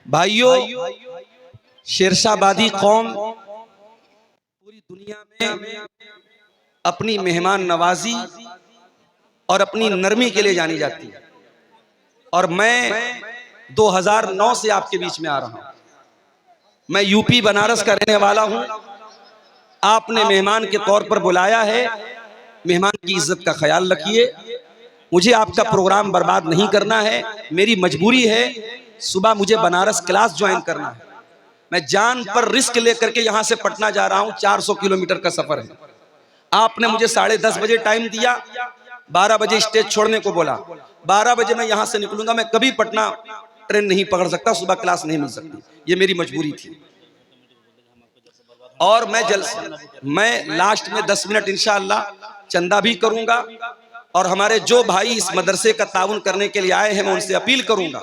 भाइयों, शेरशाहबादी कौम पूरी दुनिया में अपनी मेहमान नवाजी और अपनी नरमी के लिए जानी जाती है। और मैं 2009 से आपके बीच में आ रहा हूं। मैं यूपी बनारस का रहने वाला हूं। आपने मेहमान के तौर पर बुलाया है, मेहमान की इज्जत का ख्याल रखिए। मुझे आपका प्रोग्राम बर्बाद नहीं करना है। मेरी मजबूरी है, सुबह मुझे बनारस क्लास ज्वाइन करना है। मैं जान पर रिस्क लेकर के यहां से पटना जा रहा हूं। 400 किलोमीटर का सफर है। आपने मुझे 10:30 बजे टाइम दिया, 12 बजे स्टेज छोड़ने को बोला। 12 बजे मैं यहां से निकलूंगा। मैं कभी पटना ट्रेन नहीं पकड़ सकता, सुबह क्लास नहीं मिल सकती। ये मेरी मजबूरी थी। और मैं लास्ट में 10 मिनट इंशाअल्लाह चंदा भी करूंगा। और हमारे जो भाई इस मदरसे का ताउन करने के लिए आए हैं, मैं उनसे अपील करूंगा।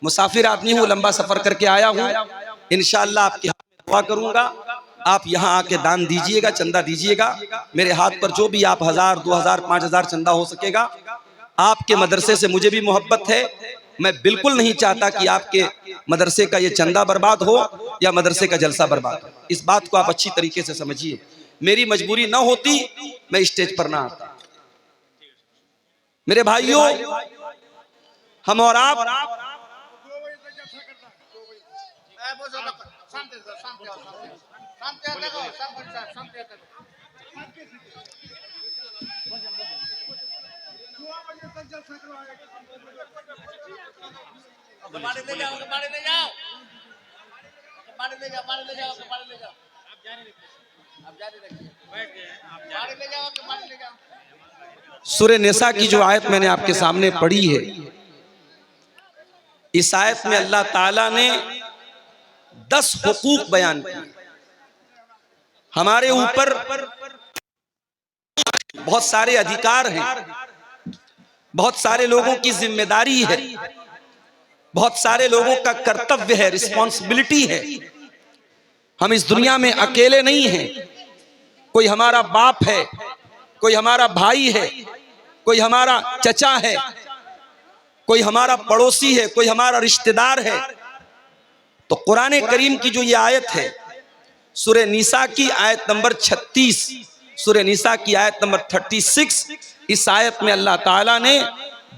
मुसाफिर आदमी हूं, लंबा सफर करके आया हूं। इंशाअल्लाह आपके हाथ में दुआ करूंगा। आप यहां आके दान दीजिएगा, चंदा दीजिएगा। मेरे हाथ पर जो भी आप 1000, 2000, 5000 चंदा हो सकेगा। आपके मदरसे से मुझे भी मोहब्बत है। मैं बिल्कुल नहीं चाहता कि आपके मदरसे का ये चंदा बर्बाद हो या मदरसे का जलसा बर्बाद हो। इस बात को आप अच्छी तरीके से समझिए। मेरी मजबूरी न होती, मैं स्टेज पर ना आता। मेरे भाइयों, हम और आप सूरह निसा की जो आयत मैंने आपके सामने पढ़ी है, इस आयत में अल्लाह ताला ने 10 हुकूक बयान किए। हमारे ऊपर बहुत सारे अधिकार हैं, बहुत सारे लोगों की जिम्मेदारी है, बहुत सारे लोगों का कर्तव्य है, रिस्पॉन्सिबिलिटी है। हम इस दुनिया में अकेले नहीं हैं। कोई हमारा बाप है, कोई हमारा भाई है, कोई हमारा चचा है, कोई हमारा पड़ोसी है, कोई हमारा रिश्तेदार है। तो कुरान करीम की जो ये आयत है, सूरह निसा की आयत नंबर 36, सूरह निसा की आयत नंबर 36, इस आयत में अल्लाह ताला ने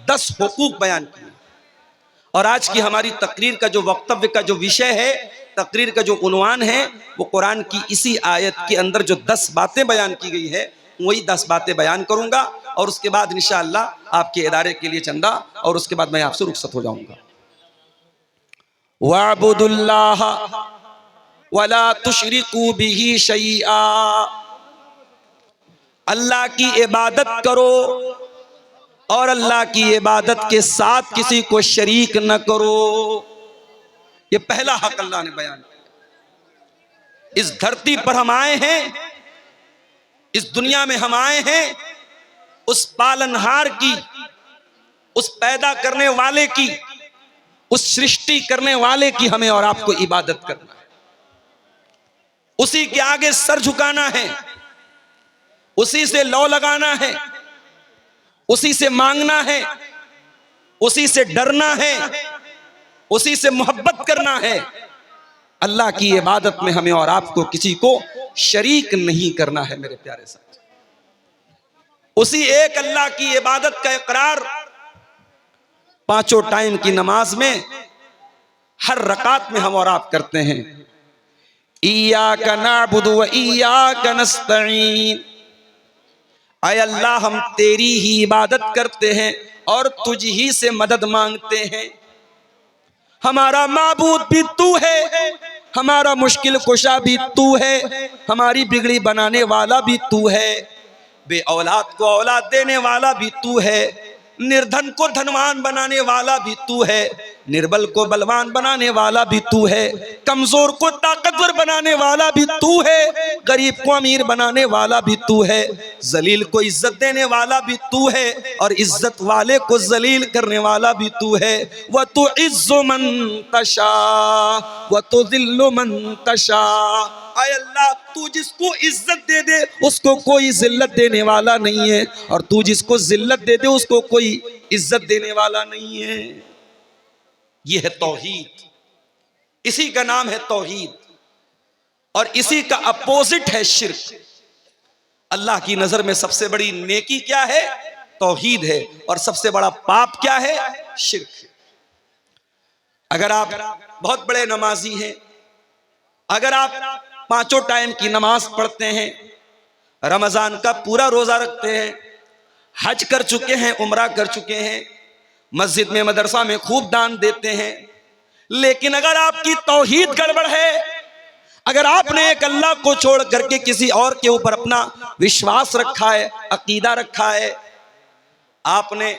10 हुकूक बयान किए। और आज की हमारी तकरीर का जो वक्तव्य का जो विषय है, तकरीर का जो उन्वान है, वो कुरान की इसी आयत के अंदर जो 10 बातें बयान की गई है, वही 10 बातें बयान करूंगा। और उसके बाद इंशाअल्लाह आपके इदारे के लिए चंदा, और उसके बाद मैं आपसे रुखसत हो जाऊंगा। वअबुदुल्लाह वला तुशरिकू बिही शैआ, अल्लाह की इबादत करो और अल्लाह की इबादत के साथ किसी को शरीक न करो। ये पहला हक अल्लाह ने बयान किया। इस धरती पर हम आए हैं, इस दुनिया में हम आए हैं, उस पालनहार की, उस पैदा करने वाले की, उस सृष्टि करने वाले की हमें और आपको इबादत करना है। उसी के आगे सर झुकाना है, उसी से लौ लगाना है, उसी से मांगना है, उसी से डरना है, उसी से मोहब्बत करना है। अल्लाह की इबादत में हमें और आपको किसी को शरीक नहीं करना है। मेरे प्यारे साथी, उसी एक अल्लाह की इबादत का इकरार 5 टाइम की नमाज में हर रकात में हम और आप करते हैं। इय्याका नअबुदु व इय्याका नस्तईन, ऐ अल्लाह हम तेरी ही इबादत करते हैं और तुझ ही से मदद मांगते हैं। हमारा माबूद भी तू है, हमारा मुश्किल कुशा भी तू है, हमारी बिगड़ी बनाने वाला भी तू है, बे औलाद को औलाद देने वाला भी तू है, निर्धन को धनवान बनाने वाला भी तू है, निर्बल को बलवान बनाने वाला भी तू है, कमजोर को ताकतवर बनाने वाला भी तू है, गरीब को अमीर बनाने वाला भी तू है, जलील को इज्जत देने वाला भी तू है और इज्जत वाले को जलील करने वाला भी तू है। व तु इज्जु मन तशा व तुज़िल्लु मन तशा, ऐ अल्लाह तू जिसको इज्जत दे दे उसको कोई जिल्लत देने वाला नहीं है, और तू जिसको जिल्लत दे दे उसको कोई इज्जत देने वाला नहीं है। यह है तौहीद, इसी का नाम है तौहीद और इसी का अपोजिट है शिर्क। अल्लाह की नजर में सबसे बड़ी नेकी क्या है? तौहीद है। और सबसे बड़ा पाप क्या है? शिर्क है। अगर आप बहुत बड़े नमाजी हैं, अगर आप पांचों टाइम की नमाज पढ़ते हैं, रमजान का पूरा रोजा रखते हैं, हज कर चुके हैं, उम्रा कर चुके हैं, मस्जिद में मदरसा में खूब दान देते हैं, लेकिन अगर आपकी तौहीद गड़बड़ है, अगर आपने एक अल्लाह को छोड़ करके किसी और के ऊपर अपना विश्वास रखा है, अकीदा रखा है, आपने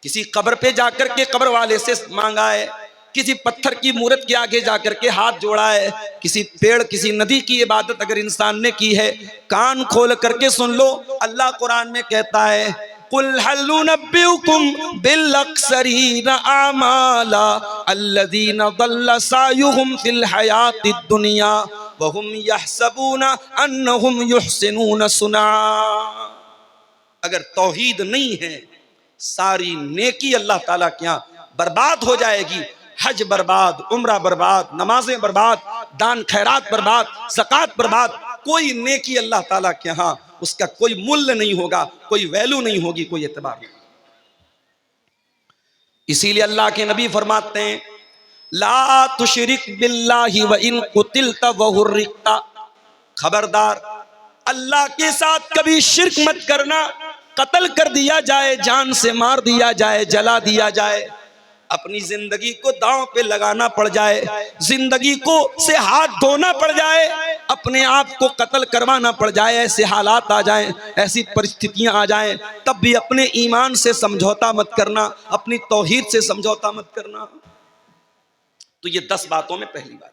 किसी कब्र पे जाकर के कब्र वाले से मांगा है, किसी पत्थर की मूर्त के आगे जाकर के हाथ जोड़ा है, किसी पेड़ किसी नदी की इबादत अगर इंसान ने की है, कान खोल करके सुन लो, अल्लाह कुरान में कहता है कुल हल नुनब्बिउकुम बिल अक्सरीन आमाला अल्लज़ीना दल्ल सायुहुम फिल हयातिद दुनिया व हुम यहसबूना अन्नहुम युहसिनून सुना। अगर तौहीद नहीं है, सारी नेकी अल्लाह ताला के यहाँ बर्बाद हो जाएगी। हज बर्बाद, उम्रा बर्बाद, नमाजें बर्बाद, दान खैरात बर्बाद, ज़कात बर्बाद, कोई नेकी अल्लाह ताला के यहाँ उसका कोई मूल्य नहीं होगा, कोई वैल्यू नहीं होगी, कोई एतबार नहीं। इसीलिए अल्लाह के नबी फरमाते हैं ला तुशरिक बिल्लाहि व इन कुतिलता व हुर्रिकता, खबरदार अल्लाह के साथ कभी शिर्क मत करना। कत्ल कर दिया जाए, जान से मार दिया जाए, जला दिया जाए, अपनी जिंदगी को दांव पे लगाना पड़ जाए, जिंदगी को से हाथ धोना पड़ जाए, अपने आप को कत्ल करवाना पड़ जाए, ऐसे हालात आ जाएं, ऐसी परिस्थितियां आ जाएं, तब भी अपने ईमान से समझौता मत करना, अपनी तौहीद से समझौता मत करना। तो ये 10 बातों में पहली बात।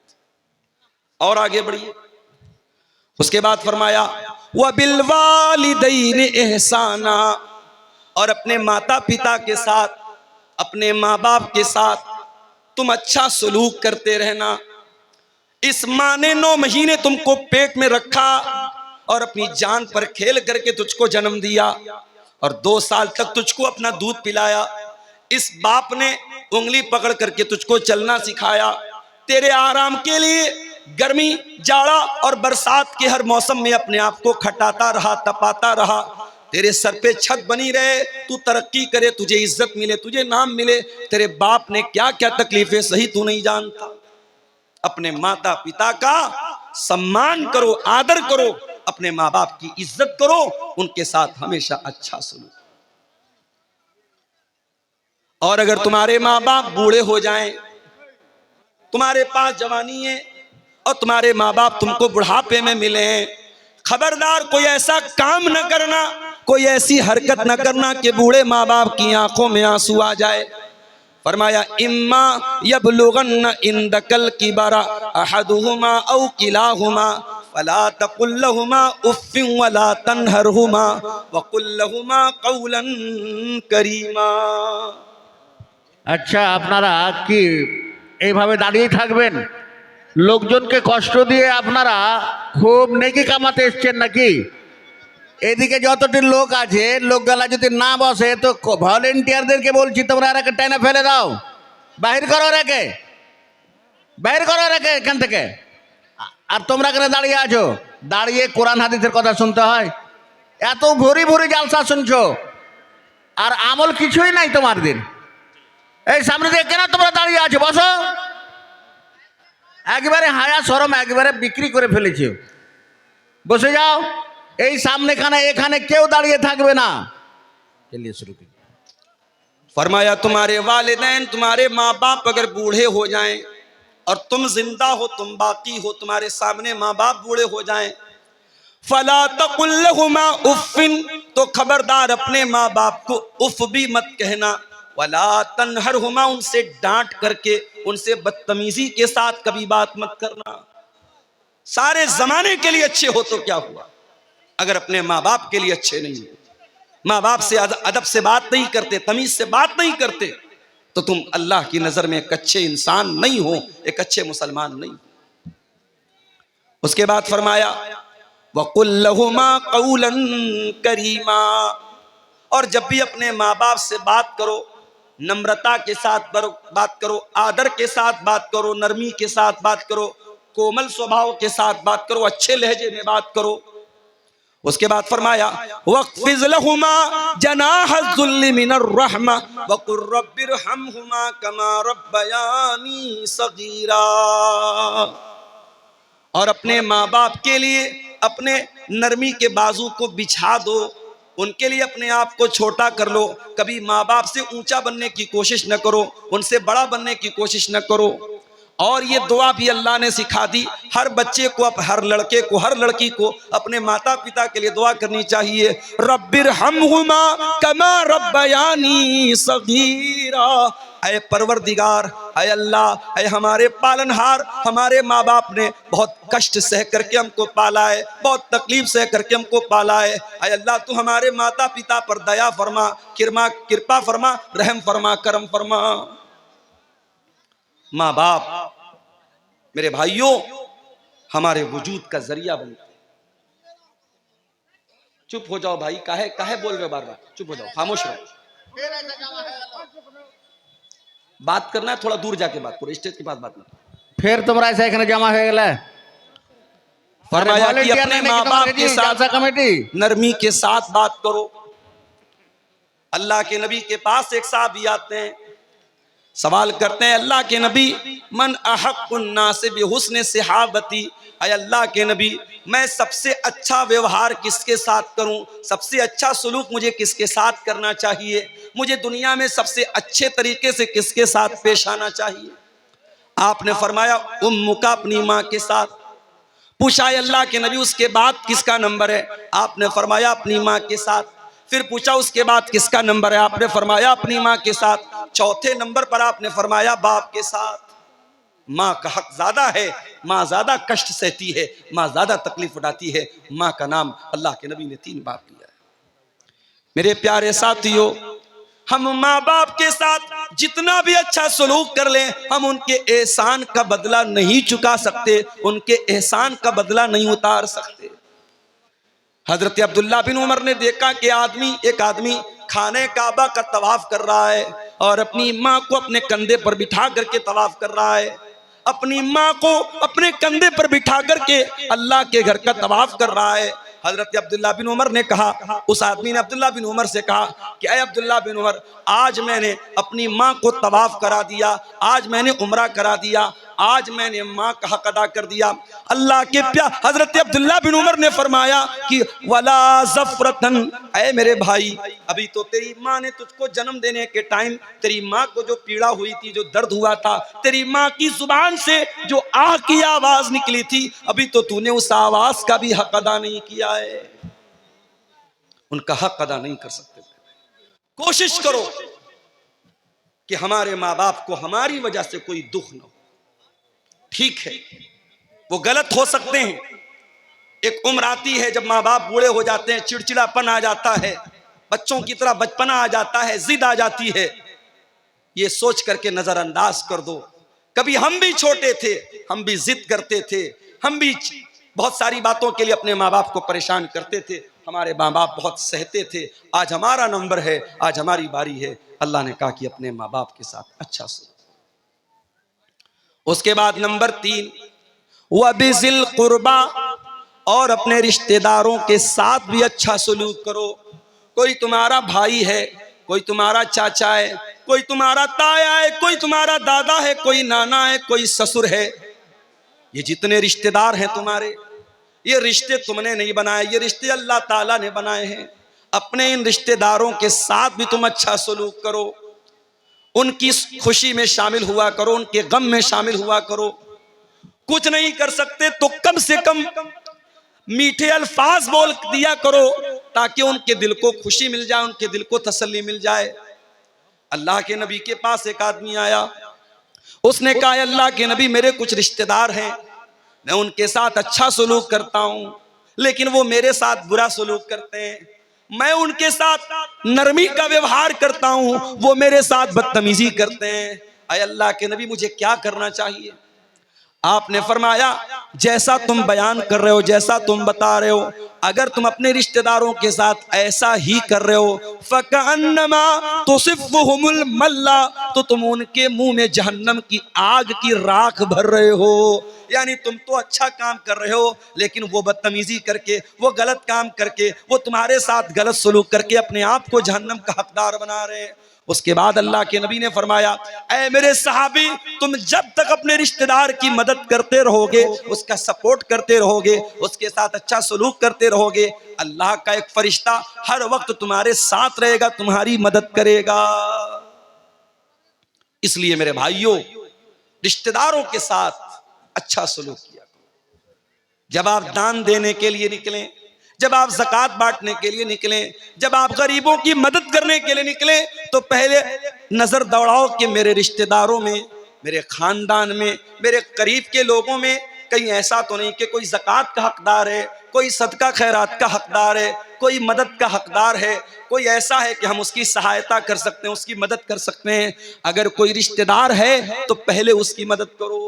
और आगे बढ़िए। उसके बाद फरमाया व बिल वालिदैनि एहसाना, और अपने माता पिता के साथ, अपने माँ बाप के साथ तुम अच्छा सलूक करते रहना। इस माँ ने 9 महीने तुमको पेट में रखा और अपनी जान पर खेल करके तुझको जन्म दिया और 2 साल तक तुझको अपना दूध पिलाया। इस बाप ने उंगली पकड़ करके तुझको चलना सिखाया, तेरे आराम के लिए गर्मी, जाड़ा और बरसात के हर मौसम में अपने आप को खटाता रहा, तपाता रहा, तेरे सर पे छत बनी रहे, तू तरक्की करे, तुझे इज्जत मिले, तुझे नाम मिले। तेरे बाप ने क्या क्या तकलीफें सही तू नहीं जानता। अपने माता पिता का सम्मान करो, आदर करो, अपने माँ बाप की इज्जत करो, उनके साथ हमेशा अच्छा सुनो। और अगर तुम्हारे माँ बाप बूढ़े हो जाएं, तुम्हारे पास जवानी है और तुम्हारे माँ बाप तुमको बुढ़ापे में मिले हैं, खबरदार कोई ऐसा काम न करना, कोई ऐसी हरकत न करना कि बूढ़े माँ बाप की आंखों में आंसू आ जाए। फरमाया इम्मा यबलुगन्न इंदकल किबरा अहदुहुमा औ किलाहुमा फला तकुल लहुमा उफ्फिन वला तनहरहुमा वकुल लहुमा कौलन करीमा। अच्छा, আপনারা কি এইভাবে দাঁড়িয়ে থাকবেন? লোকজনকে কষ্ট দিয়ে আপনারা খুব নেকি কামাতে এসছেন নাকি? এদিকে যতটি লোক আছে, লোকগুলা যদি না বসে তো ভলেন্টিয়ারদেরকে বলছি তোমরা এরাকে টেনে ফেলে দাও, বাহির করো রেখে, বাহির করো রেখে এখান থেকে। আর তোমরা কেন দাঁড়িয়ে আছো? দাঁড়িয়ে কোরআন হাদিসের কথা শুনতে হয়? এত ভরি ভরি জালসা শুনছো আর আমল কিছুই নাই তোমাদের। এই সামনে দিয়ে কেন তোমরা দাঁড়িয়ে আছো? বসো। একবারে হায়া শরম একবারে বিক্রি করে ফেলেছে। বসে যাও। এই সামনেখানে এখানে কেউ দাঁড়িয়ে থাকবে না। चलिए शुरू कीजिए। फरमाया तुम्हारे वालिदैन, तुम्हारे माँ बाप अगर बूढ़े हो जाएं और तुम जिंदा हो, तुम बाकी हो, तुम्हारे सामने माँ बाप बूढ़े हो जाएं, फला तकुल लहुमा उफ्फिन, तो खबरदार अपने माँ बाप को उफ भी मत कहना, वला तनहरहुमा, उनसे डांट करके, उनसे बदतमीजी के साथ कभी बात मत करना। सारे जमाने के लिए अच्छे हो तो क्या हुआ, अगर अपने माँ बाप के लिए अच्छे नहीं हो, माँ बाप से अदब से बात नहीं करते, तमीज से बात नहीं करते, तो तुम अल्लाह की नजर में एक अच्छे इंसान नहीं हो, एक अच्छे मुसलमान नहीं हो। उसके बाद फरमाया वकुल लहुमा कौलन करीमा, और जब भी अपने माँ बाप से बात करो नम्रता के साथ बात करो, आदर के साथ बात करो, नरमी के साथ बात करो, कोमल स्वभाव के साथ बात करो, अच्छे लहजे में बात करो। उसके बाद फरमाया वक़्फ़िज़ लहुमा जनाहज़्ज़ुल्लि मिनर रहमा वक़ुर रब्बिरहमहुमा कमा रब्बयानी सगीरा। और अपने माँ बाप के लिए अपने नरमी के बाजू को बिछा दो, उनके लिए अपने आप को छोटा कर लो। कभी माँ बाप से ऊंचा बनने की कोशिश न करो, उनसे बड़ा बनने की कोशिश न करो। और ये दुआ भी अल्लाह ने सिखा दी, हर बच्चे को, हर लड़के को, हर लड़की को अपने माता पिता के लिए दुआ करनी चाहिए, रब्बिरहमहुमा कमा रब्बयानी सगीरा। ऐ परवरदिगार, ऐ अल्लाह, ऐ हमारे पालनहार, हमारे माँ बाप ने बहुत कष्ट सह करके हमको पाला है, बहुत तकलीफ सह करके हमको पाला है। ऐ अल्लाह, तू हमारे माता पिता पर दया फरमा, कृपा फरमा, रहम फरमा, करम फरमा। माँ बाप मेरे भाइयों हमारे वजूद का जरिया बनते हैं। चुप हो जाओ भाई, काहे काहे बोल रहे हो बार बार, चुप हो जाओ, खामोश रहो। बात करना है थोड़ा दूर जाके बात करो, स्टेज के पास बात नहीं। फिर तुम्हारा ऐसा एखाने जमा हो गया। फरमाया कि अपने माँ बाप के साथ कमेटी नरमी के साथ बात करो। अल्लाह के नबी के पास एक साहबी आते हैं, सवाल करते हैं, अल्लाह के नबी मन अहक्कुन नास बिहुस्न सहाबती, अय अल्लाह के नबी मैं सबसे अच्छा व्यवहार किसके साथ करूं, सबसे अच्छा सलूक मुझे किसके साथ करना चाहिए, मुझे दुनिया में सबसे अच्छे तरीके से किसके साथ पेश आना चाहिए। आपने फरमाया उम्मुका, अपनी माँ के साथ। पूछा अल्लाह के नबी उसके बाद किसका नंबर है, आपने फरमाया अपनी माँ के साथ। फिर पूछा उसके बाद किसका नंबर है, आपने फरमाया अपनी माँ के साथ। चौथे नंबर पर आपने फरमाया बाप के साथ। माँ का हक ज्यादा है, माँ ज्यादा कष्ट सहती है, माँ ज्यादा तकलीफ उठाती है। माँ का नाम अल्लाह के नबी ने 3 बार लिया है। मेरे प्यारे साथियों, हम माँ बाप के साथ जितना भी अच्छा सलूक कर लें, हम उनके एहसान का बदला नहीं चुका सकते, उनके एहसान का बदला नहीं उतार सकते। हजरत अब्दुल्ला बिन उमर ने देखा कि एक आदमी खाने काबा का तवाफ कर रहा है और अपनी माँ को अपने कंधे पर बिठा करके तवाफ कर रहा है। अपनी माँ को अपने कंधे पर बिठा करके अल्लाह के घर का तवाफ कर रहा है। हजरत अब्दुल्ला बिन उमर ने कहा, उस आदमी ने अब्दुल्ला बिन उमर से कहा कि अय अब्दुल्ला बिन उमर, आज मैंने अपनी माँ को तवाफ करा दिया, आज मैंने उम्रा करा दिया, आज मैंने माँ का हक अदा कर दिया। अल्लाह के प्यारे हजरत अब्दुल्ला बिन उमर ने फरमाया कि वला ज़फ़रतन, ऐ मेरे भाई, अभी तो तेरी माँ ने तुझको जन्म देने के टाइम तेरी माँ को जो पीड़ा हुई थी, जो दर्द हुआ था, तेरी माँ की जुबान से जो आह की आवाज निकली थी, अभी तो तूने उस आवाज का भी हक अदा नहीं किया है। उनका हक अदा नहीं कर सकते। कोशिश करो कि हमारे माँ बाप को हमारी वजह से कोई दुख न हो। ठीक है, वो गलत हो सकते हैं। एक उम्र आती है जब माँ बाप बूढ़े हो जाते हैं, चिड़चिड़ापन आ जाता है, बच्चों की तरह बचपना आ जाता है, जिद आ जाती है। ये सोच करके नजरअंदाज कर दो, कभी हम भी छोटे थे, हम भी जिद करते थे, हम भी बहुत सारी बातों के लिए अपने माँ बाप को परेशान करते थे, हमारे माँ बाप बहुत सहते थे। आज हमारा नंबर है, आज हमारी बारी है। अल्लाह ने कहा कि अपने माँ बाप के साथ अच्छा सुनो। उसके बाद नंबर 3, वबिज़िल कुर्बा, और अपने रिश्तेदारों के साथ भी अच्छा सलूक करो। कोई तुम्हारा भाई है, कोई तुम्हारा चाचा है, कोई तुम्हारा ताया है, कोई तुम्हारा दादा है, कोई नाना है, कोई ससुर है। ये जितने रिश्तेदार हैं तुम्हारे, ये रिश्ते तुमने नहीं बनाए, ये रिश्ते अल्लाह ताला ने बनाए हैं। अपने इन रिश्तेदारों के साथ भी तुम अच्छा सलूक करो, उनकी खुशी में शामिल हुआ करो, उनके गम में शामिल हुआ करो। कुछ नहीं कर सकते तो कम से कम मीठे अल्फाज बोल दिया करो, ताकि उनके दिल को खुशी मिल जाए, उनके दिल को तसल्ली मिल जाए। अल्लाह के नबी के पास एक आदमी आया, उसने कहा अल्लाह के नबी, मेरे कुछ रिश्तेदार हैं, मैं उनके साथ अच्छा सलूक करता हूं, लेकिन वो मेरे साथ बुरा सलूक करते हैं। मैं उनके साथ नरमी का व्यवहार करता हूं, वो मेरे साथ बदतमीजी करते हैं। अय अल्लाह के नबी, मुझे क्या करना चाहिए? आपने फरमाया जैसा तुम बयान कर रहे हो, जैसा तुम बता रहे हो, अगर तुम अपने रिश्तेदारों के साथ ऐसा ही कर रहे हो, फकअन्नमा तुसिफ़ुहुमुल मल्ला, तो तुम उनके मुंह में जहन्नम की आग की राख भर रहे हो। यानी तुम तो अच्छा काम कर रहे हो, लेकिन वो बदतमीजी करके, वो गलत काम करके, वो तुम्हारे साथ गलत सलूक करके अपने आप को जहन्नम का हकदार बना रहे हैं। उसके बाद अल्लाह के नबी ने फरमाया, ऐ मेरे सहाबी, तुम जब तक अपने रिश्तेदार की मदद करते रहोगे, उसका सपोर्ट करते रहोगे, उसके साथ अच्छा सलूक करते रहोगे, अल्लाह का एक फरिश्ता हर वक्त तुम्हारे साथ रहेगा, तुम्हारी मदद करेगा। इसलिए मेरे भाइयों, रिश्तेदारों के साथ अच्छा सलूक किया। जब आप दान देने के लिए निकलें, जब आप ज़कात बांटने के लिए निकलें, जब आप गरीबों की मदद करने के लिए निकलें, तो पहले नजर दौड़ाओ कि मेरे रिश्तेदारों में, मेरे खानदान में, मेरे करीब के लोगों में कहीं ऐसा तो नहीं कि कोई ज़कात का हकदार है, कोई सदका खैरात का हकदार है, कोई मदद का हकदार है, कोई ऐसा है कि हम उसकी सहायता कर सकते हैं, उसकी मदद कर सकते हैं। अगर कोई रिश्तेदार है तो पहले उसकी मदद करो।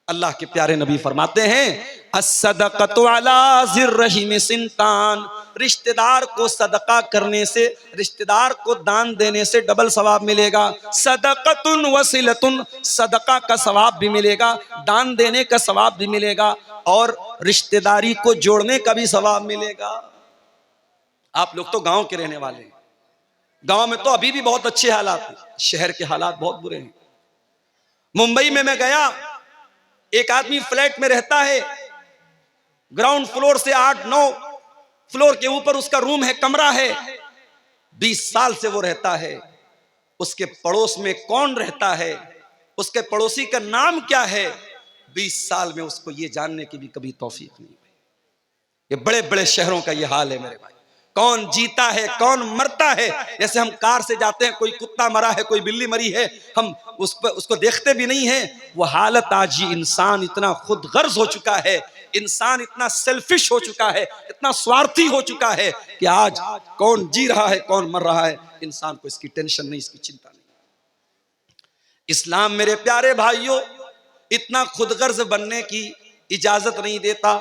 अल्लाह के प्यारे नबी फरमाते हैं, अस्सदक़तु अला ज़िर्रहिम सिंतान, रिश्तेदार को सदका करने से, रिश्तेदार को दान देने से डबल सवाब मिलेगा। सदक़तुन वसिलतुन, सदका का सवाब भी मिलेगा, दान देने का सवाब भी मिलेगा, और रिश्तेदारी को जोड़ने का भी सवाब मिलेगा। आप लोग तो गांव के रहने वाले हैं, गांव में तो अभी भी बहुत अच्छे हालात हैं, शहर के हालात बहुत बुरे हैं। मुंबई में मैं गया, एक आदमी फ्लैट में रहता है, ग्राउंड फ्लोर से 8-9 फ्लोर के ऊपर उसका रूम है, कमरा है, 20 साल से वो रहता है। उसके पड़ोस में कौन रहता है, उसके पड़ोसी का नाम क्या है, 20 साल में उसको ये जानने की भी कभी तौफीक नहीं हुई। ये बड़े बड़े शहरों का ये हाल है मेरे भाई। कौन जीता है, कौन मरता है, जैसे हम कार से जाते हैं, कोई कुत्ता मरा है, कोई बिल्ली मरी है, हम उसको देखते भी नहीं है। वो हालत आज ये इंसान इतना खुद गर्ज हो चुका है, इंसान इतना सेल्फिश हो चुका है, इतना स्वार्थी हो चुका है कि आज कौन जी रहा है, कौन मर रहा है, इंसान को इसकी टेंशन नहीं, इसकी चिंता नहीं। इस्लाम मेरे प्यारे भाइयों इतना खुदगर्ज बनने की इजाजत नहीं देता।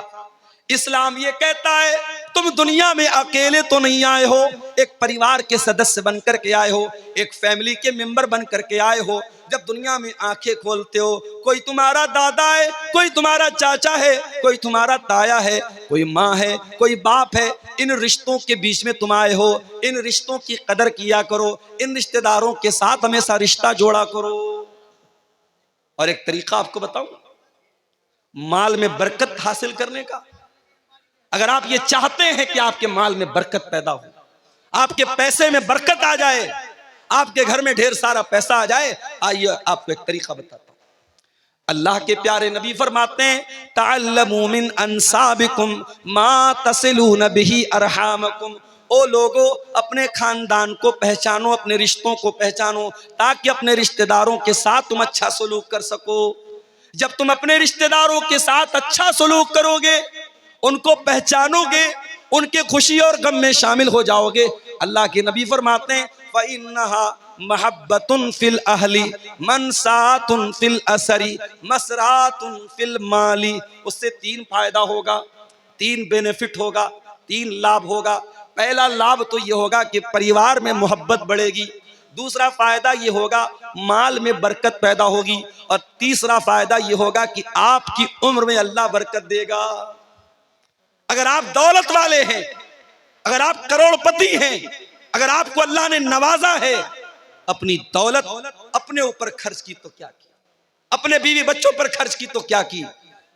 इस्लाम ये कहता है तुम दुनिया में अकेले तो नहीं आए हो, एक परिवार के सदस्य बनकर के आए हो, एक फैमिली के मेंबर बनकर के आए हो। जब दुनिया में आंखें खोलते हो, कोई तुम्हारा दादा है, कोई तुम्हारा चाचा है, कोई तुम्हारा ताया है, कोई माँ है, कोई बाप है। इन रिश्तों के बीच में तुम आए हो, इन रिश्तों की कदर किया करो, इन रिश्तेदारों के साथ हमेशा रिश्ता जोड़ा करो। और एक तरीका आपको बताऊं माल में बरकत हासिल करने का। अगर आप ये चाहते हैं कि आपके माल में बरकत पैदा हो, आपके पैसे में बरकत आ जाए, आपके घर में ढेर सारा पैसा आ जाए, आइए आपको एक तरीका बताता हूं। अल्लाह के प्यारे नबी फरमाते हैं, तअल्लमू मिन अंसाबिकुम मा तसिलून बिही अरहामकुम। ओ लोगो, अपने खानदान को पहचानो, अपने रिश्तों को पहचानो, ताकि अपने रिश्तेदारों के साथ तुम अच्छा सलूक कर सको। जब तुम अपने रिश्तेदारों के साथ अच्छा सलूक करोगे, उनको पहचानोगे, उनके खुशी और गम में शामिल हो जाओगे, अल्लाह के नबी फरमाते हैं, फ़इन्नहा महब्बतुन फिल अहली मनसातुन फिल असरी मसरातुन फिल माली। उससे 3 फायदा होगा, 3 बेनिफिट होगा, 3 लाभ होगा। पहला लाभ तो ये होगा कि परिवार में मोहब्बत बढ़ेगी, दूसरा फायदा ये होगा माल में बरकत पैदा होगी, और तीसरा फायदा ये होगा कि आपकी उम्र में अल्लाह बरकत देगा। अगर आप दौलत वाले हैं, अगर आप करोड़पति हैं, अगर आपको अल्लाह ने नवाजा है, अपनी दौलत अपने ऊपर खर्च की तो क्या की, अपने बीवी बच्चों पर खर्च की तो क्या की।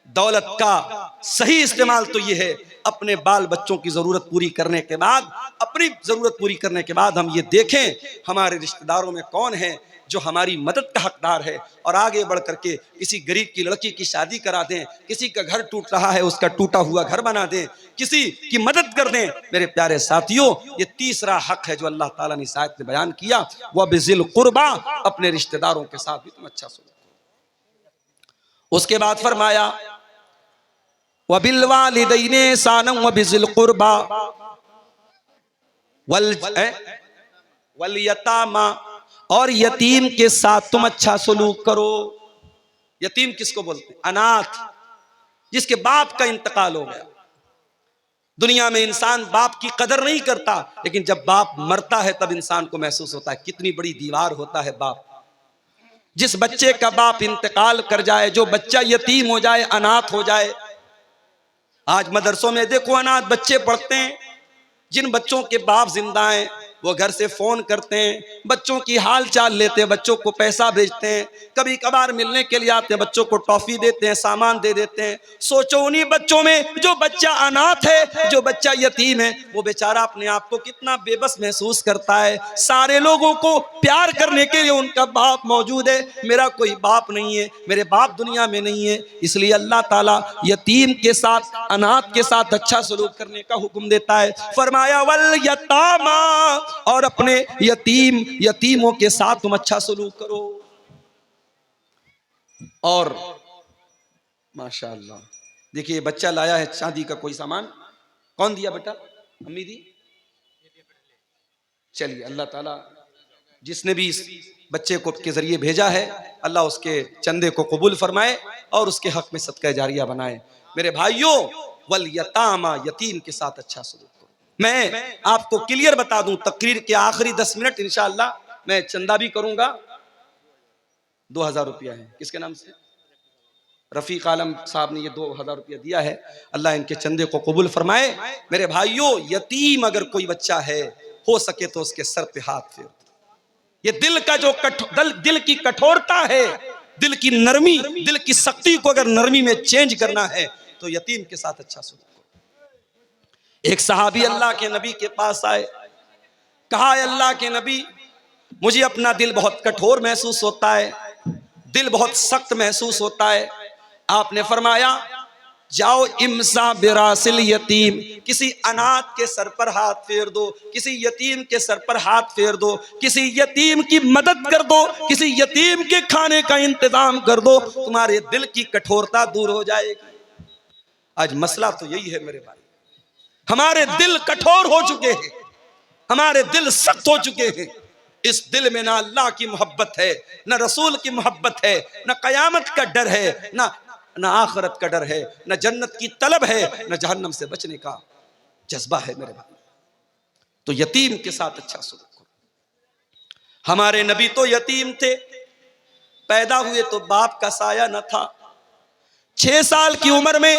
दौलत का सही इस्तेमाल तो यह है, अपने बाल बच्चों की जरूरत पूरी करने के बाद, अपनी जरूरत पूरी करने के बाद हम ये देखें हमारे रिश्तेदारों में कौन है जो हमारी मदद का हकदार है, और आगे बढ़ करके किसी गरीब की लड़की की शादी करा दें, किसी का घर टूट रहा है उसका टूटा हुआ घर बना दें, किसी की मदद कर दें। मेरे प्यारे साथियों, ये तीसरा हक है जो अल्लाह ताला ने इस आयत में बयान किया, वह बिज़िल कुर्बा, अपने रिश्तेदारों के साथ भी तुम अच्छा सुनो। उसके बाद फरमाया वबिल वालिदैनि ihsanan व बिज़िल कुर्बा वल यतामा, और यतीम के साथ तुम अच्छा सलूक करो। यतीम किसको बोलते हैं? अनाथ, जिसके बाप का इंतकाल हो गया। दुनिया में इंसान बाप की कदर नहीं करता, लेकिन जब बाप मरता है तब इंसान को महसूस होता है कितनी बड़ी दीवार होता है बाप। जिस बच्चे का बाप इंतकाल कर जाए, जो बच्चा यतीम हो जाए, अनाथ हो जाए, आज मदरसों में देखो अनाथ बच्चे पढ़ते हैं। जिन बच्चों के बाप जिंदा हैं वो घर से फोन करते हैं, बच्चों की हाल चाल लेते हैं, बच्चों को पैसा भेजते हैं, कभी कभार मिलने के लिए आते हैं, बच्चों को टॉफी देते हैं, सामान दे देते हैं। सोचो उन्हीं बच्चों में जो बच्चा अनाथ है, जो बच्चा यतीम है, वो बेचारा अपने आप को कितना बेबस महसूस करता है। सारे लोगों को प्यार करने के लिए उनका बाप मौजूद है, मेरा कोई बाप नहीं है, मेरे बाप दुनिया में नहीं है। इसलिए अल्लाह ताला यतीम के साथ, अनाथ के साथ अच्छा सलूक करने का हुक्म देता है। फरमाया वल यतामा, और अपने यतीमों के साथ तुम अच्छा सलूक करो। और माशाअल्लाह देखिए, बच्चा लाया है शादी का कोई सामान, कौन दिया बेटा? अम्मी दी। चलिए, अल्लाह ताला जिसने भी इस बच्चे को के जरिए भेजा है, अल्लाह उसके चंदे को कबूल फरमाए और उसके हक में सदका जारिया बनाए। मेरे भाइयों, वल यतामा, यतीम के साथ अच्छा सलूक। मैं आपको क्लियर बता दूं, तकरीर के आखिरी 10 मिनट इंशाअल्लाह मैं चंदा भी करूंगा। 2000 रुपया है, किसके नाम से? रफीक आलम साहब ने ये 2000 रुपया दिया है, अल्लाह इनके चंदे को कबूल फरमाए। मेरे भाइयों, यतीम अगर कोई बच्चा है, हो सके तो उसके सर पे हाथ फेर। ये दिल का जो दिल की कठोरता है, दिल की नरमी, दिल की सख्ती को अगर नरमी में चेंज करना है तो यतीम के साथ अच्छा सलूक। एक सहाबी अल्लाह के नबी के पास आए, कहा अल्लाह के नबी, मुझे अपना दिल बहुत कठोर महसूस होता है, दिल बहुत सख्त महसूस होता है। आपने फरमाया जाओ इमसा बिरासिल यतीम, किसी अनाथ के सर पर हाथ फेर दो, किसी यतीम के सर पर हाथ फेर दो, किसी यतीम की मदद कर दो, किसी यतीम के खाने का इंतजाम कर दो, तुम्हारे दिल की कठोरता दूर हो जाएगी। आज मसला तो यही है मेरे भाई, हमारे दिल कठोर हो चुके हैं, हमारे दिल सख्त हो चुके हैं। इस दिल में ना अल्लाह की मोहब्बत है, ना रसूल की मोहब्बत है, ना कयामत का डर है, ना आखिरत का डर है, ना जन्नत की तलब है, ना जहन्नम से बचने का जज्बा है मेरे भाई। तो यतीम के साथ अच्छा सलूक करो। हमारे नबी तो यतीम थे, पैदा हुए तो बाप का साया न था। 6 साल की उम्र में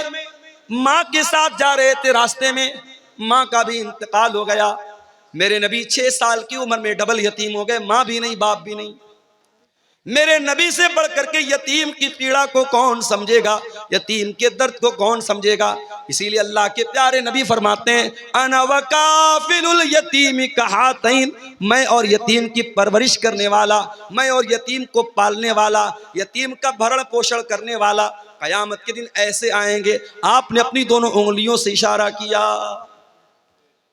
माँ के साथ जा रहे थे, रास्ते में माँ का भी इंतकाल हो गया। मेरे नबी 6 साल की उम्र में डबल यतीम हो गए, माँ भी नहीं बाप भी नहीं। मेरे नबी से बढ़कर के यतीम की पीड़ा को कौन समझेगा, यतीम के दर्द को कौन समझेगा। इसीलिए अल्लाह के प्यारे नबी फरमाते हैं अना वकाफिलुल यतीम कहातैन, मैं और यतीम की परवरिश करने वाला, मैं और यतीम को पालने वाला, यतीम का भरण पोषण करने वाला। कयामत के दिन ऐसे आएंगे। आपने अपनी दोनों उंगलियों से इशारा किया।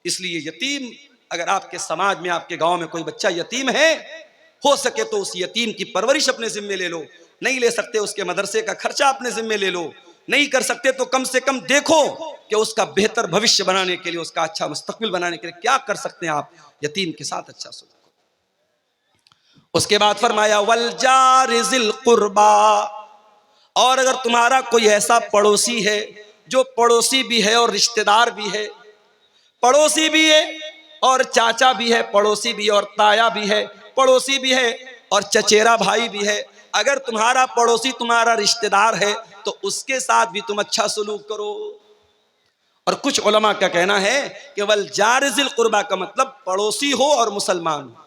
इसलिए यतीम, अगर आपके समाज में, आपके गांव में कोई बच्चा यतीम है, हो सके तो उस यतीम की परवरिश अपने जिम्मे ले लो। नहीं ले सकते उसके मदरसे का खर्चा अपने जिम्मे ले लो। नहीं कर सकते तो कम से कम देखो कि उसका बेहतर भविष्य बनाने के लिए, उसका अच्छा मुस्तकबिल बनाने के लिए क्या कर सकते हैं आप। यतीम के साथ अच्छा सलूक। उसके बाद फरमाया वल जारि ज़िल कुर्बा, और अगर तुम्हारा कोई ऐसा पड़ोसी है जो पड़ोसी भी है और रिश्तेदार भी है, पड़ोसी भी है और चाचा भी है, पड़ोसी भी है और ताया भी है, पड़ोसी भी है और चचेरा भाई भी है, अगर तुम्हारा पड़ोसी तुम्हारा रिश्तेदार है तो उसके साथ भी तुम अच्छा सलूक करो। और कुछ उलमा का कहना है कि वल जारि ज़िल कुर्बा का मतलब पड़ोसी हो और मुसलमान हो।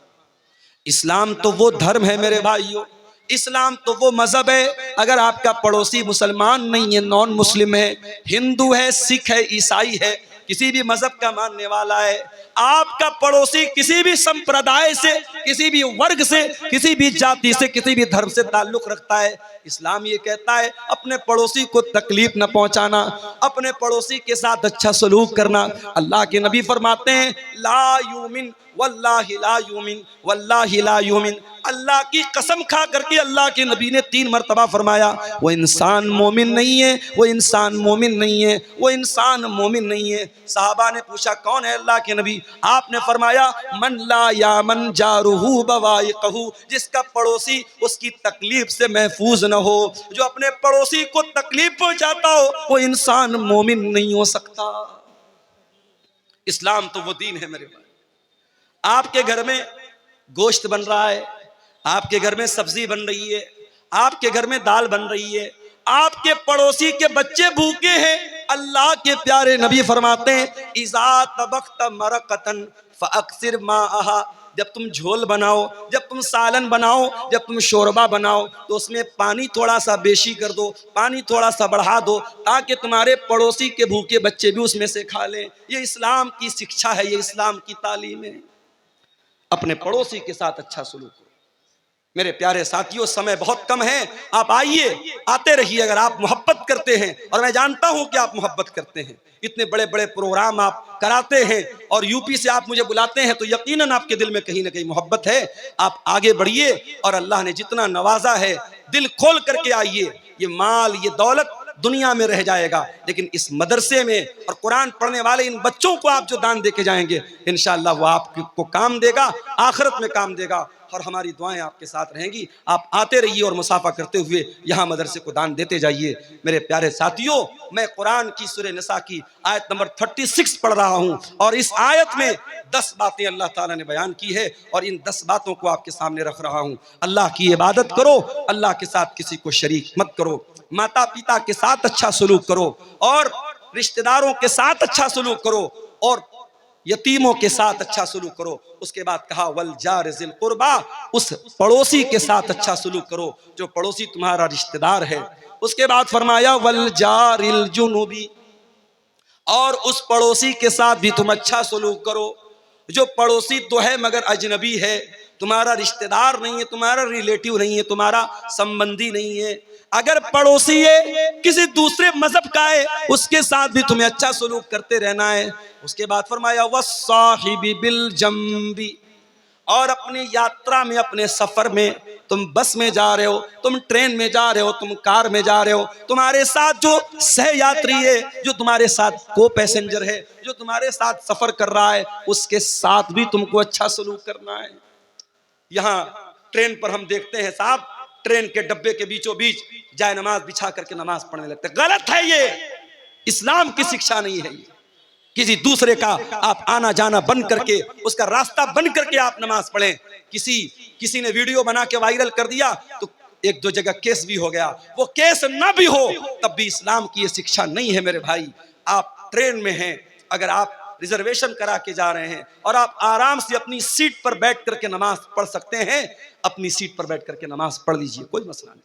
इस्लाम तो वो धर्म है मेरे भाइयों, इस्लाम तो वो मजहब है, अगर आपका पड़ोसी मुसलमान नहीं है, नॉन मुस्लिम है, हिंदू है, सिख है, ईसाई है, किसी भी मजहब का मानने वाला है, आपका पड़ोसी किसी भी संप्रदाय से, किसी भी वर्ग से, किसी भी जाति से, किसी भी धर्म से ताल्लुक रखता है, इस्लाम ये कहता है अपने पड़ोसी को तकलीफ न पहुंचाना, अपने पड़ोसी के साथ अच्छा सलूक करना। अल्लाह के नबी फरमाते हैं ला युमिन वल्लाहि ला युमिन वल्लाहि ला युमिन। अल्लाह की कसम खा करके अल्लाह के नबी ने 3 मरतबा फरमाया, वो इंसान मोमिन नहीं है, वो इंसान मोमिन नहीं है, वो इंसान मोमिन नहीं है। साहबा ने पूछा कौन है अल्लाह के नबी? आपने फरमाया मन ला यामन जारुहु बवाइकहु, जिसका पड़ोसी उसकी तकलीफ से महफूज न हो, जो अपने पड़ोसी को तकलीफ पहुंचाता हो, वो इंसान मोमिन नहीं हो सकता। इस्लाम तो वो दीन है मेरे भाई। आपके घर में गोश्त बन रहा है, आपके घर में सब्जी बन रही है, आपके घर में दाल बन रही है, आपके पड़ोसी के बच्चे भूखे हैं, अल्लाह के प्यारे नबी फरमाते हैं इज़ा तबख्त मरकतन फअक्सिर माअहा, जब तुम झोल बनाओ, जब तुम सालन बनाओ, जब तुम शोरबा बनाओ तो उसमें पानी थोड़ा सा बेशी कर दो, पानी थोड़ा सा बढ़ा दो, ताकि तुम्हारे पड़ोसी के भूखे बच्चे भी उसमें से खा लें। ये इस्लाम की शिक्षा है, ये इस्लाम की तालीम है। अपने पड़ोसी के साथ अच्छा सलूक करो। मेरे प्यारे साथियों, समय बहुत कम है, आप आइए, आते रहिए अगर आप मोहब्बत करते हैं, और मैं जानता हूं कि आप मोहब्बत करते हैं। इतने बड़े बड़े प्रोग्राम आप कराते हैं और यूपी से आप मुझे बुलाते हैं, तो यकीनन आपके दिल में कहीं ना कहीं मोहब्बत है। आप आगे बढ़िए और अल्लाह ने जितना नवाजा है दिल खोल करके आइए। ये माल, ये दौलत दुनिया में रह जाएगा, लेकिन इस मदरसे में और कुरान पढ़ने वाले इन बच्चों को आप जो दान देके जाएंगे, इंशाअल्लाह वो आपको काम देगा, आखिरत में काम देगा, और हमारी दुआएं आपके साथ रहेंगी। आप आते रहिए और मुसाफा करते हुए यहाँ मदरसे को दान देते जाइए। मेरे प्यारे साथियों, मैं कुरान की सूरह निसा की आयत नंबर 36 पढ़ रहा हूँ, और इस आयत में 10 बातें अल्लाह ताला ने बयान की है, और इन 10 बातों को आपके सामने रख रहा हूँ। अल्लाह की इबादत करो, अल्लाह के साथ किसी को शरीक मत करो, माता पिता के साथ अच्छा सलूक करो, और रिश्तेदारों के साथ अच्छा सलूक करो, और यतीमों के साथ अच्छा सलूक करो। उसके बाद कहा वल जार जिल कुर्बा, उस पड़ोसी के साथ अच्छा सलूक करो जो पड़ोसी तुम्हारा रिश्तेदार है। उसके बाद फरमाया वल जारिल जुनुबी, और उस पड़ोसी के साथ भी तुम अच्छा सलूक करो जो पड़ोसी तो है मगर अजनबी है, तुम्हारा रिश्तेदार नहीं है, तुम्हारा रिलेटिव नहीं है, तुम्हारा संबंधी नहीं है। अगर पड़ोसी है किसी दूसरे मजहब का है, उसके साथ भी तुम्हें अच्छा सलूक करते रहना है। उसके बाद फरमाया वस्साहिबी बिल जंबी, और अपनी यात्रा में, अपने सफर में, तुम बस में जा रहे हो, तुम ट्रेन में जा रहे हो, तुम कार में जा रहे हो, तुम्हारे साथ जो सह यात्री है, जो तुम्हारे साथ को पैसेंजर है, जो तुम्हारे साथ सफर कर रहा है, उसके साथ भी तुमको अच्छा सलूक करना है। यहाँ ट्रेन पर हम देखते हैं साहब, ट्रेन के डब्बे के बीचों बीच जाए नमाज बिछा करके नमाज पढ़ने लगते। गलत है, ये इस्लाम की शिक्षा नहीं है। ये किसी दूसरे का आप आना जाना बंद करके, उसका रास्ता बंद करके आप नमाज पढ़ें। किसी ने वीडियो बना के वायरल कर दिया तो 1-2 जगह केस भी हो गया, वो केस ना भी हो तब भी इस्लाम की ये शिक्षा नहीं है। मेरे भाई, आप ट्रेन में हैं, अगर आप रिजर्वेशन करा के जा रहे हैं और आप आराम से अपनी सीट पर बैठ करके नमाज पढ़ सकते हैं, अपनी सीट पर बैठ करके नमाज पढ़ लीजिए, कोई मसला नहीं।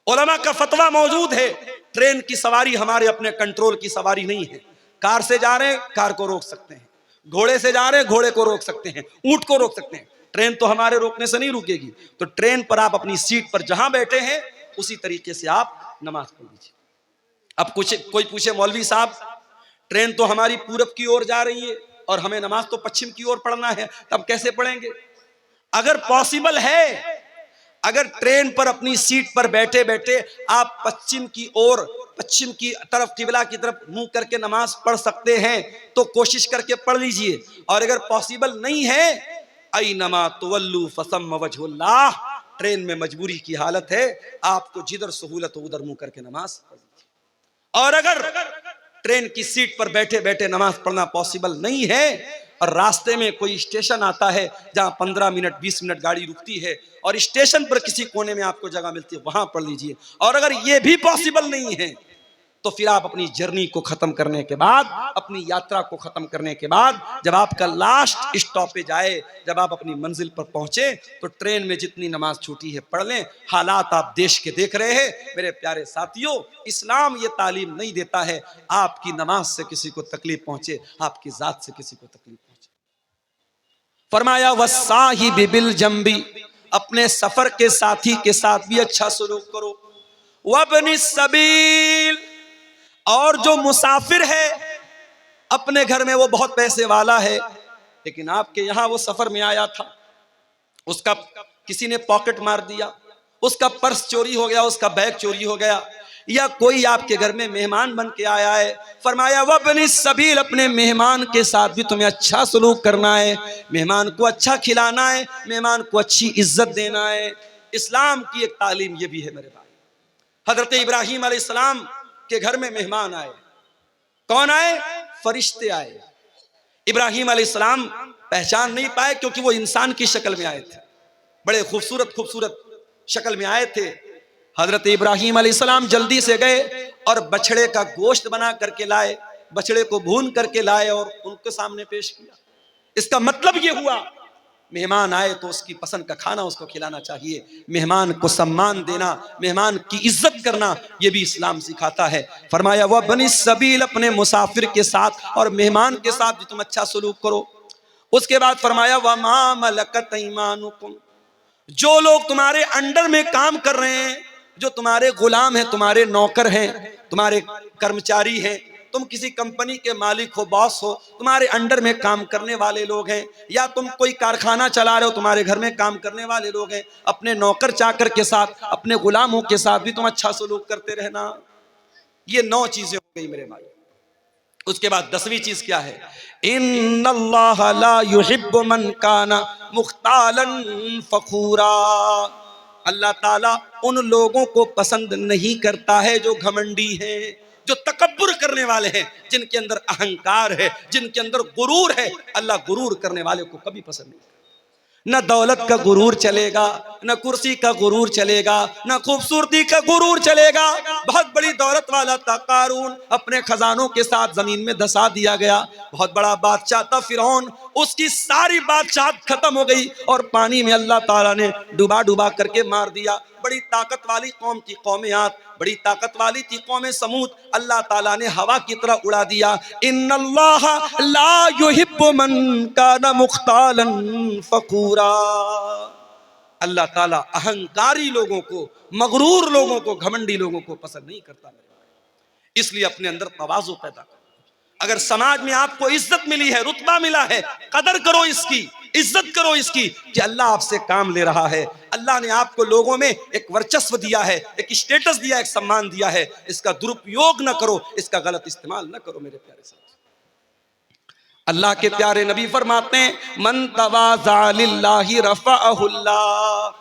उलमा का फतवा मौजूद है, ट्रेन की सवारी हमारे अपने कंट्रोल की सवारी नहीं है। कार से जा रहे हैं, कार को रोक सकते हैं, घोड़े से जा रहे हैं, घोड़े को रोक सकते हैं, ऊंट को रोक सकते हैं। ट्रेन तो हमारे रोकने से नहीं रुकेगी। तो ट्रेन पर आप अपनी सीट पर जहां बैठे हैं उसी तरीके से आप नमाज पढ़ लीजिए। अब कोई पूछे मौलवी साहब, ट्रेन तो हमारी पूरब की ओर जा रही है और हमें नमाज तो पश्चिम की ओर पढ़ना है, तब कैसे पढ़ेंगे? अगर पॉसिबल है, अगर ट्रेन पर अपनी सीट पर बैठे बैठे आप पश्चिम की तरफ, किबला की तरफ मुंह करके नमाज पढ़ सकते हैं तो कोशिश करके पढ़ लीजिए। और अगर पॉसिबल नहीं है, ऐनमा तुवल्लू फसम्म वजहुल्लाह, ट्रेन में मजबूरी की हालत है, आपको जिधर सहूलत हो उधर मुंह करके नमाज पढ़ लीजिए। और अगर ट्रेन की सीट पर बैठे बैठे नमाज पढ़ना पॉसिबल नहीं है और रास्ते में कोई स्टेशन आता है जहां 15 मिनट 20 मिनट गाड़ी रुकती है और स्टेशन पर किसी कोने में आपको जगह मिलती है, वहां पढ़ लीजिए। और अगर ये भी पॉसिबल नहीं है तो फिर आप अपनी जर्नी को खत्म करने के बाद, अपनी यात्रा को खत्म करने के बाद, जब आपका लास्ट स्टॉपेज आए, जब आप अपनी मंजिल पर पहुंचे, तो ट्रेन में जितनी नमाज छूटी है पढ़ लें। हालात आप देश के देख रहे हैं मेरे प्यारे साथियों। इस्लाम ये तालीम नहीं देता है आपकी नमाज से किसी को तकलीफ पहुंचे, आपकी जात से किसी को तकलीफ पहुंचे। फरमाया वस्साहिबि बिल जंबी, अपने सफर के साथी के साथ भी अच्छा सलूक करो। वब्नि सबील, और जो मुसाफिर है, अपने घर में वो बहुत पैसे वाला है, लेकिन आपके यहाँ वो सफर में आया था, उसका किसी ने पॉकेट मार दिया, उसका पर्स चोरी हो गया, उसका बैग चोरी हो गया, या कोई आपके घर में मेहमान बन के आया है, फरमाया वबनी सबील, अपने मेहमान के साथ भी तुम्हें अच्छा सलूक करना है, मेहमान को अच्छा खिलाना है, मेहमान को अच्छी इज्जत देना है। इस्लाम की एक तालीम ये भी है मेरे भाई। हजरत इब्राहीम अलैहिस्सलाम के घर में मेहमान आए। कौन आए? फरिश्ते आए। इब्राहीम अलैहिस्सलाम पहचान नहीं पाए क्योंकि वो इंसान की शक्ल में आए थे, बड़े खूबसूरत खूबसूरत शक्ल में आए थे। हजरत इब्राहीम अलैहिस्सलाम जल्दी से गए और बछड़े का गोश्त बना करके लाए, बछड़े को भून करके लाए और उनके सामने पेश किया। इसका मतलब ये हुआ मेहमान आए तो उसकी पसंद का खाना उसको खिलाना चाहिए, मेहमान को सम्मान देना, मेहमान की इज्जत करना, ये भी इस्लाम सिखाता है। फरमाया वह बनी सबील, अपने मुसाफिर के साथ और मेहमान के साथ भी तुम अच्छा सलूक करो। उसके बाद फरमाया वह मा मलकत ईमानुकुम, जो लोग तुम्हारे अंडर में काम कर रहे हैं, जो तुम्हारे गुलाम हैं, तुम्हारे नौकर हैं, तुम्हारे कर्मचारी हैं, तुम किसी कंपनी के मालिक हो, बॉस हो, तुम्हारे अंडर में काम करने वाले लोग हैं, या तुम कोई कारखाना चला रहे हो, तुम्हारे घर में काम करने वाले लोग हैं, अपने नौकर चाकर के साथ, अपने गुलामों के साथ भी तुम अच्छा सलूक करते रहना। ये 9 चीजें हो गई मेरे भाई। उसके बाद 10वीं चीज क्या है? इन्नल्लाह ला युहिब्बु मन काना मुख्तालन फखूरा, अल्लाह ताला उन लोगों को पसंद नहीं करता है जो घमंडी हैं, जो तकब्बुर करने वाले हैं, जिनके अंदर अहंकार है, जिनके अंदर गुरूर है। अल्लाह गुरूर करने वाले को कभी पसंद नहीं। न दौलत का गुरूर चलेगा, न कुर्सी का गुरूर चलेगा, न खूबसूरती का गुरूर चलेगा। बहुत बड़ी दौलत वाला था कारून, अपने खजानों के साथ जमीन में धसा दिया गया। बहुत बड़ा बादशाह था फिरौन, उसकी सारी बादशाहत खत्म हो गई और पानी में अल्लाह ताला ने डुबा डुबा करके मार दिया। बड़ी ताकत वाली कौम थी कौम आद, बड़ी ताकत वाली थी कौम समूद, अल्लाह ताला ने हवा की तरह उड़ा दिया। इन्नल्लाह ला युहिब्बु मन काना मुख्तालन फखूरा, अल्लाह ताला अहंकारी लोगों को, मगरूर लोगों को, घमंडी लोगों को पसंद नहीं करता। इसलिए अपने अंदर तवाज़ु पैदा करो। अगर समाज में आपको इज्जत मिली है, रुतबा मिला है, कदर करो इसकी, इज्जत करो इसकी कि अल्लाह आपसे काम ले रहा है। अल्लाह ने आपको लोगों में एक वर्चस्व दिया है, एक स्टेटस दिया, एक सम्मान दिया है। इसका दुरुपयोग ना करो, इसका गलत इस्तेमाल ना करो मेरे प्यारे साथी। अल्लाह के प्यारे नबी फरमाते हैं मन तवाज़ा लिल्लाहि रफ़अहुल्लाह,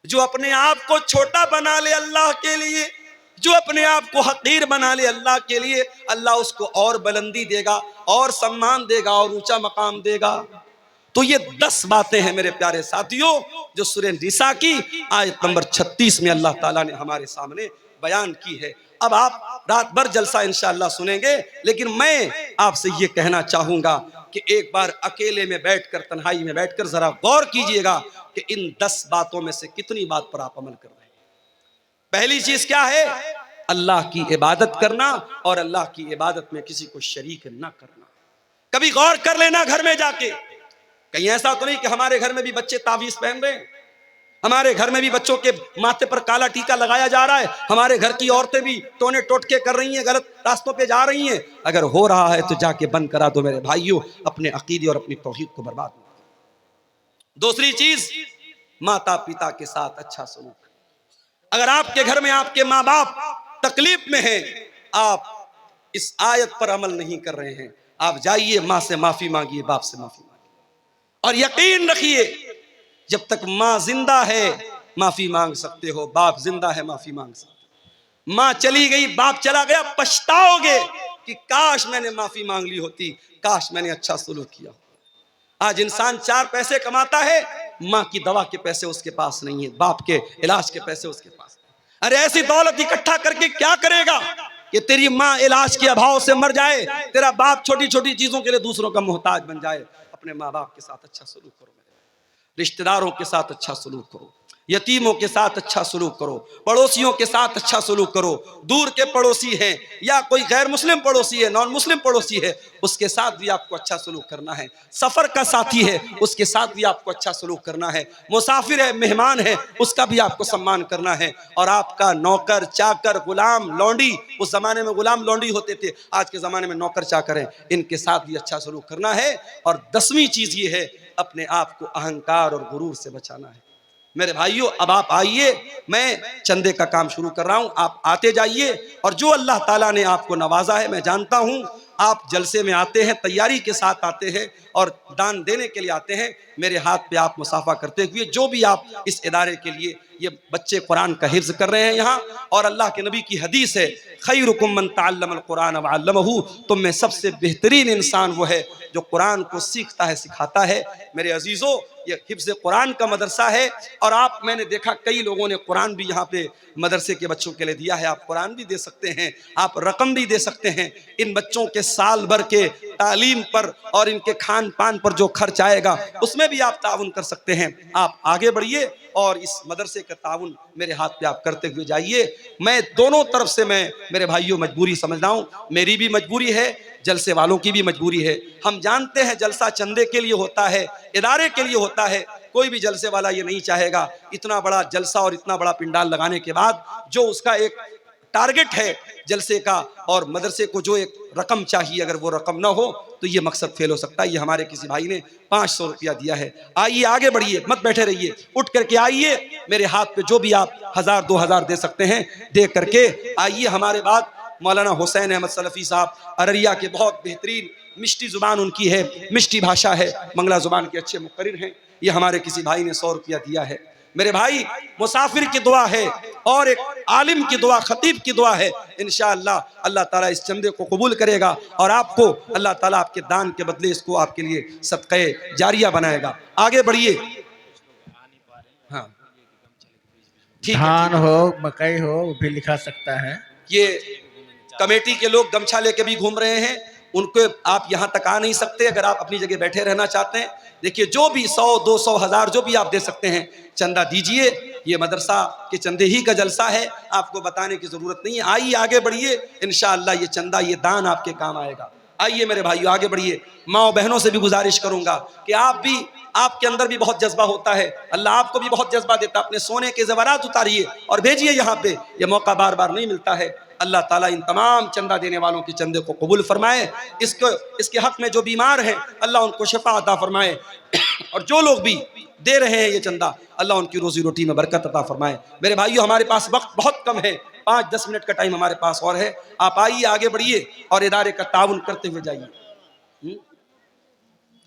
जो अपने आप को छोटा बना ले अल्लाह के लिए, जो अपने आप को हकीर बना ले अल्लाह के लिए, अल्लाह उसको और बुलंदी देगा, और सम्मान देगा, और ऊंचा मकाम देगा। तो ये 10 बातें हैं मेरे प्यारे साथियों जो सूरह निसा की आयत नंबर 36 में अल्लाह ताला ने हमारे सामने बयान की है। अब आप रात भर जलसा इंशाअल्लाह सुनेंगे, लेकिन मैं आपसे ये कहना चाहूंगा कि एक बार अकेले में बैठकर, तन्हाई में बैठकर जरा गौर कीजिएगा कि इन 10 बातों में से कितनी बात पर आप अमल कर रहे हैं। पहली चीज क्या है? अल्लाह की इबादत करना, और अल्लाह की इबादत में किसी को शरीक न करना। कभी गौर कर लेना घर में जाके, कहीं ऐसा तो नहीं कि हमारे घर में भी बच्चे तावीज पहन रहे हैं, हमारे घर में भी बच्चों के माथे पर काला टीका लगाया जा रहा है, हमारे घर की औरतें भी टोने टोटके कर रही हैं, गलत रास्तों पे जा रही हैं। अगर हो रहा है तो जाके बंद करा दो मेरे भाइयों, अपने अकीदे और अपनी तौहीद को बर्बाद मत करो। दूसरी चीज, माता पिता के साथ अच्छा सलूक। अगर आपके घर में आपके माँ बाप तकलीफ में हैं, आप इस आयत पर अमल नहीं कर रहे हैं, आप जाइए माँ से माफी मांगिए, बाप से माफी मांगिए, और यकीन रखिए जब तक माँ जिंदा है माफी मांग सकते हो, बाप जिंदा है माफी मांग सकते हो। माँ चली गई, बाप चला गया, पछताओगे कि काश मैंने माफी मांग ली होती, काश मैंने अच्छा सलूक किया होता। आज इंसान 4 पैसे कमाता है, माँ की दवा के पैसे उसके पास नहीं है, बाप के इलाज के पैसे उसके पास। अरे ऐसी दौलत इकट्ठा करके क्या करेगा कि तेरी माँ इलाज के अभाव से मर जाए, तेरा बाप छोटी छोटी चीजों के लिए दूसरों का मोहताज बन जाए। अपने माँ बाप के साथ अच्छा सलूक करो, रिश्तेदारों के साथ अच्छा सलूक करो। यतीमों के साथ अच्छा सलूक करो, पड़ोसियों के साथ अच्छा सलूक करो। दूर के पड़ोसी हैं या कोई गैर मुस्लिम पड़ोसी है, नॉन मुस्लिम पड़ोसी है, उसके साथ भी आपको अच्छा सलूक करना है। सफ़र का साथी है, उसके साथ भी आपको अच्छा सलूक करना है। मुसाफिर है, मेहमान है, उसका भी आपको सम्मान करना है। और आपका नौकर चाकर गुलाम लौंडी, उस ज़माने में गुलाम लौंडी होते थे, आज के ज़माने में नौकर चाकर हैं, इनके साथ भी अच्छा सलूक करना है। और 10वीं चीज़ ये है, अपने आप को अहंकार और गुरूर से बचाना है। मेरे भाइयों, अब आप आइए, मैं चंदे का काम शुरू कर रहा हूं, आप आते जाइए। और जो अल्लाह ताला ने आपको नवाजा है, मैं जानता हूं आप जलसे में आते हैं, तैयारी के साथ आते हैं और दान देने के लिए आते हैं। मेरे हाथ पे आप मुसाफा करते हुए, जो भी आप इस इदारे के लिए, ये बच्चे कुरान का हिफ्ज कर रहे हैं यहाँ, और अल्लाह के नबी की हदीस है, खैरुकुम मन तअल्लमल कुरान व अल्लमहु, तुम में सबसे बेहतरीन इंसान वो है जो कुरान को सीखता है, सिखाता है। मेरे अजीज़ों, ये हिफ्ज़ कुरान का मदरसा है। और आप, मैंने देखा कई लोगों ने कुरान भी यहाँ पे मदरसे के बच्चों के लिए दिया है। आप कुरान भी दे सकते हैं, आप रकम भी दे सकते हैं। इन बच्चों के साल भर के तालीम पर और इनके खान पान पर जो खर्च आएगा, उसमें भी आप ताउन कर सकते हैं। आप आगे बढ़िए और इस मदरसे का ताउन मेरे हाथ पे आप करते हुए जाइए। मैं दोनों तरफ से, मैं मेरे भाइयों मजबूरी समझ रहा हूँ, मेरी भी मजबूरी है, जलसे वालों की भी मजबूरी है। हम जानते हैं जलसा चंदे के लिए होता है, इदारे के लिए होता है। कोई भी जलसे वाला ये नहीं चाहेगा इतना बड़ा जलसा और इतना बड़ा पिंडाल लगाने के बाद जो उसका एक टारगेट है जलसे का और मदरसे को जो एक रकम चाहिए, अगर वो रकम ना हो तो ये मकसद फेल हो सकता है। ये हमारे किसी भाई ने 500 रुपया दिया है। आइए आगे बढ़िए, मत बैठे रहिए, उठ करके आइए। मेरे हाथ पे जो भी आप 1000 2000 दे सकते हैं, दे करके आइए। हमारे बाद मौलाना हुसैन अहमद सलफ़ी साहब, अररिया के बहुत बेहतरीन, मिष्टी ज़ुबान उनकी है, मिष्टी भाषा है, मंगला ज़ुबान के अच्छे मुक़र्रिर हैं। ये हमारे किसी भाई ने 100 रुपया दिया है। मेरे भाई, मुसाफिर की दुआ है और एक आलिम की दुआ, खतीब की दुआ है। इंशाअल्लाह अल्लाह ताला इस चंदे को कबूल करेगा और आपको अल्लाह ताला आपके दान के बदले इसको आपके लिए सदक़े जारिया बनाएगा। आगे बढ़िए। हाँ, ठीक है। धान हो, मकई हो, वो भी लिखा सकता है। ये कमेटी के लोग गमछा लेके भी घूम रहे हैं, उनको आप यहाँ तक आ नहीं सकते। अगर आप अपनी जगह बैठे रहना चाहते हैं, देखिए जो भी 100 200 1000 जो भी आप दे सकते हैं, चंदा दीजिए। ये मदरसा के चंदे ही का जलसा है, आपको बताने की ज़रूरत नहीं है। आइए आगे बढ़िए, इंशाअल्लाह ये चंदा, ये दान आपके काम आएगा। आइए मेरे भाइयों आगे बढ़िए। माँ बहनों से भी गुजारिश करूँगा कि आप भी, आपके अंदर भी बहुत जज्बा होता है, अल्लाह आपको भी बहुत जज्बा देता है। अपने सोने के ज़ेवरात उतारिए और भेजिए यहाँ पे, ये मौका बार बार नहीं मिलता है। अल्लाह ताला इन तमाम चंदा देने वालों के चंदे को कबूल फरमाए। इसके हक में जो बीमार हैं, अल्लाह उनको शिफा अता फरमाए। और जो लोग भी दे रहे हैं ये चंदा, अल्लाह उनकी रोजी रोटी में बरकत अता फरमाए। मेरे भाइयों, हमारे पास वक्त बहुत कम है, 5-10 मिनट का टाइम हमारे पास और है। आप आइए आगे बढ़िए और इदारे का ताउन करते हुए जाइए।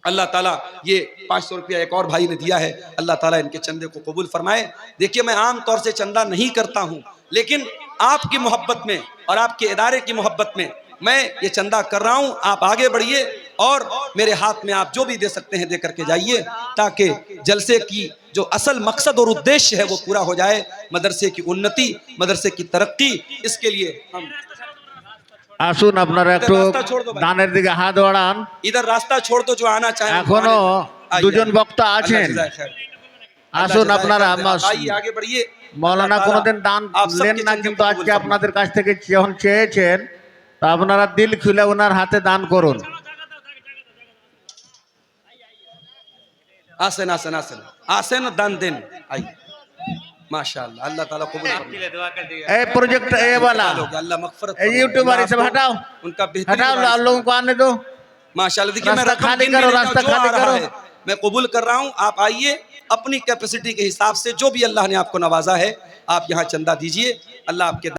अल्लाह ताला ये 500 रुपया एक और भाई ने दिया है, अल्लाह ताला इनके चंदे को कबूल फरमाए। देखिए, मैं आम तौर से चंदा नहीं करता हूँ, लेकिन आपकी मोहब्बत में और आपके इदारे की मोहब्बत में मैं ये चंदा कर रहा हूँ। आप आगे बढ़िए और मेरे हाथ में आप जो भी दे सकते हैं दे करके जाइए, ताकि जलसे की जो असल मकसद और उद्देश्य है वो पूरा हो जाए। मदरसे की उन्नति, मदरसे की तरक्की, इसके लिए हम আসুন আপনারা একটু দানের দিকে হাত বাড়ান। इधर रास्ता छोड़ दो, जो आना चाहे। এখনো দুজন বক্তা আছেন, আসুন আপনারা। आइए आगे बढ़िए। মৌলানা কোনোদিন দান নেন না, কিন্তু আজকে আপনাদের কাছ থেকে যখন চেয়েছেন, তা আপনারা দিল খুলে ওনার হাতে দান করুন। आसन आसन आसन आसन दान दिन। आइए, माशाअल्लाह, अल्लाह ताला कबूल फरमाए। এই প্রজেক্ট এ वाला अल्लाह मगफरत এই यूट्यूबर सब हटाओ, उनका हटाओ, लोगों को आने दो। माशाअल्लाह। देखिए, मैं रास्ता खाली करो, रास्ता खाली करो। मैं कबूल कर रहा हूँ। आप आइए, अपनी कैपेसिटी के हिसाब से जो भी अल्लाह ने आपको नवाजा है, आप यहाँ चंदा दीजिए। अल्लाह आपके